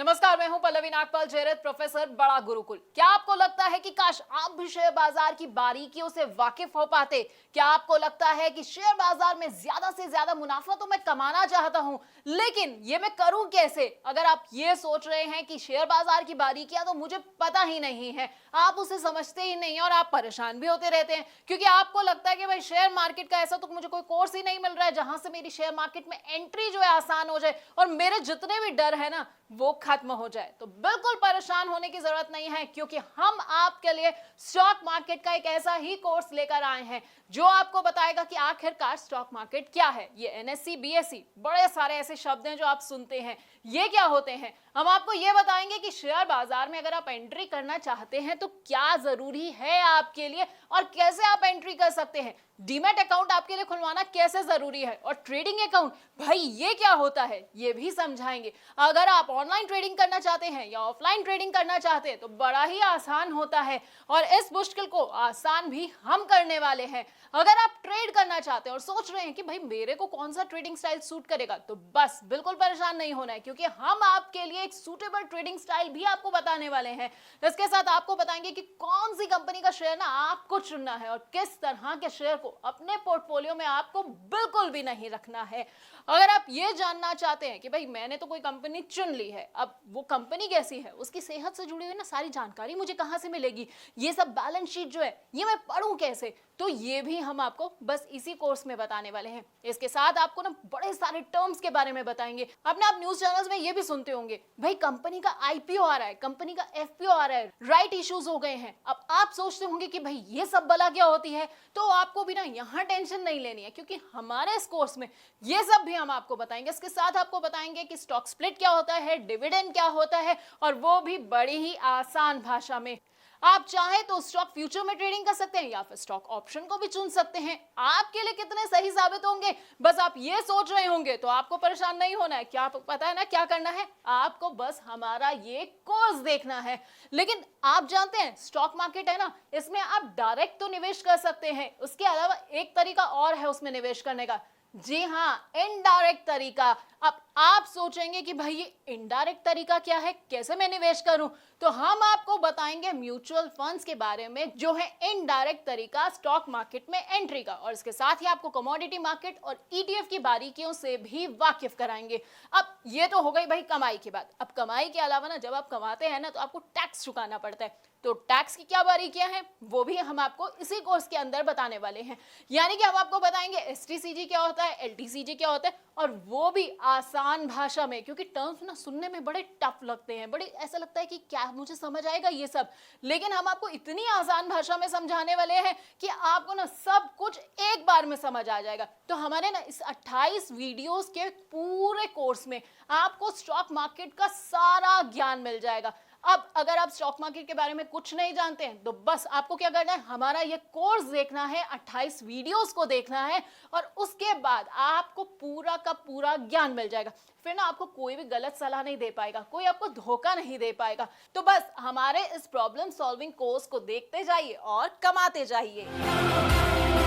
नमस्कार, मैं हूं पल्लवी नागपाल जयरथ, प्रोफेसर बड़ा गुरुकुल। क्या आपको लगता है कि काश आप भी शेयर बाजार की बारीकियों से वाकिफ हो पाते? क्या आपको लगता है कि शेयर बाजार में ज्यादा से ज्यादा मुनाफा तो मैं कमाना चाहता हूं, लेकिन ये मैं करूं कैसे? अगर आप ये सोच रहे हैं कि शेयर बाजार की बारीकियां तो मुझे पता ही नहीं है, आप उसे समझते ही नहीं और आप परेशान भी होते रहते हैं, क्योंकि आपको लगता है कि भाई शेयर मार्केट का ऐसा तो मुझे कोई कोर्स ही नहीं मिल रहा है जहां से मेरी शेयर मार्केट में एंट्री जो है आसान हो जाए और मेरे जितने भी डर है ना वो खत्म हो जाए। तो बिल्कुल परेशान होने की जरूरत नहीं है, क्योंकि हम आपके लिए स्टॉक मार्केट का एक ऐसा ही कोर्स लेकर आए हैं जो आपको बताएगा कि आखिरकार स्टॉक मार्केट क्या है। ये एनएससी, बीएससी, बड़े सारे ऐसे शब्द हैं जो आप सुनते हैं, ये क्या होते हैं। हम आपको ये बताएंगे कि शेयर बाजार में अगर आप एंट्री करना चाहते हैं तो क्या जरूरी है आपके लिए और कैसे आप एंट्री कर सकते हैं। डीमैट अकाउंट आपके लिए खुलवाना कैसे जरूरी है और ट्रेडिंग अकाउंट भाई ये क्या होता है ये भी समझाएंगे। अगर आप ऑनलाइन ट्रेडिंग करना चाहते हैं या ऑफलाइन ट्रेडिंग करना चाहते हैं तो बड़ा ही आसान होता है और इस मुश्किल को आसान भी हम करने वाले हैं। अगर आप ट्रेड करना चाहते हैं और सोच रहे हैं कि भाई मेरे को कौन सा ट्रेडिंग स्टाइल सूट करेगा, तो बस बिल्कुल परेशान नहीं होना है, क्योंकि हम आपके लिए एक सूटेबल ट्रेडिंग स्टाइल भी आपको बताने वाले हैं। इसके साथ आपको बताएंगे कि कौन सी कंपनी का शेयर ना आपको चुनना है और किस तरह के शेयर को अपने पोर्टफोलियो में आपको बिल्कुल भी नहीं रखना है। अगर आप ये जानना चाहते हैं कि भाई मैंने तो कोई कंपनी चुन ली है, अब वो कंपनी कैसी है, उसकी सेहत से जुड़ी हुई ना सारी जानकारी मुझे कहां से मिलेगी, ये सब बैलेंस शीट जो है ये मैं पढूं कैसे, तो ये भी हम आपको बस इसी कोर्स में बताने वाले हैं। इसके साथ आपको ना बड़े सारे टर्म्स के बारे में बताएंगे। अपने आप न्यूज चैनल्स में ये भी सुनते होंगे भाई कंपनी का आईपीओ आ रहा है, कंपनी का एफपीओ आ रहा है, राइट इश्यूज हो गए हैं। अब आप सोचते होंगे कि भाई ये सब बला क्या होती है, तो आपको भी ना यहाँ टेंशन नहीं लेनी है, क्योंकि हमारे इस कोर्स में ये सब भी हम आपको बताएंगे। इसके साथ आपको बताएंगे कि स्टॉक स्प्लिट क्या होता है, डिविडेंड क्या होता है, और वो भी बड़ी ही आसान भाषा में। आप चाहे तो स्टॉक फ्यूचर में ट्रेडिंग कर सकते हैं या फिर स्टॉक ऑप्शन को भी चुन सकते हैं। आपके लिए कितने सही साबित होंगे बस आप ये सोच रहे होंगे, तो आपको परेशान नहीं होना है। क्या पता है ना क्या करना है, आपको बस हमारा ये कोर्स देखना है। लेकिन आप जानते हैं स्टॉक मार्केट है ना, इसमें आप डायरेक्ट तो निवेश कर सकते हैं, उसके अलावा एक तरीका और है उसमें निवेश करने का। जी हाँ, इनडायरेक्ट तरीका। अब आप सोचेंगे कि भाई ये इनडायरेक्ट तरीका क्या है, कैसे मैं निवेश करूं, तो हम आपको बताएंगे म्यूचुअल फंड्स के बारे में जो है इनडायरेक्ट तरीका स्टॉक मार्केट में एंट्री का, और इसके साथ ही आपको कमोडिटी मार्केट और ईटीएफ की बारीकियों से भी वाकिफ कराएंगे। अब ये तो हो गई भाई कमाई की बात। अब कमाई के अलावा ना जब आप कमाते हैं ना तो आपको टैक्स चुकाना पड़ता है, तो टैक्स की क्या बारीकियां हैं वो भी हम आपको इसी कोर्स के अंदर बताने वाले हैं। यानी कि हम आपको बताएंगे एसटीसीजी क्या होता है, एलटीसीजी क्या होता है, और वो भी आसान भाषा में, क्योंकि टर्म्स ना सुनने में बड़े टफ लगते हैं, बड़े ऐसा लगता है कि क्या मुझे समझ आएगा ये सब, लेकिन हम आपको इतनी आसान भाषा में समझाने वाले हैं कि आपको ना सब कुछ एक बार में समझ आ जाएगा। तो हमारे ना इस 28 वीडियोस के पूरे कोर्स में आपको स्टॉक मार्केट का सारा ज्ञान मिल जाएगा। अब अगर आप स्टॉक मार्केट के बारे में कुछ नहीं जानते हैं तो बस आपको क्या करना है, हमारा ये कोर्स देखना है, 28 वीडियोस को देखना है, और उसके बाद आपको पूरा का पूरा ज्ञान मिल जाएगा। फिर ना आपको कोई भी गलत सलाह नहीं दे पाएगा, कोई आपको धोखा नहीं दे पाएगा। तो बस हमारे इस प्रॉब्लम सॉल्विंग कोर्स को देखते जाइए और कमाते जाइए।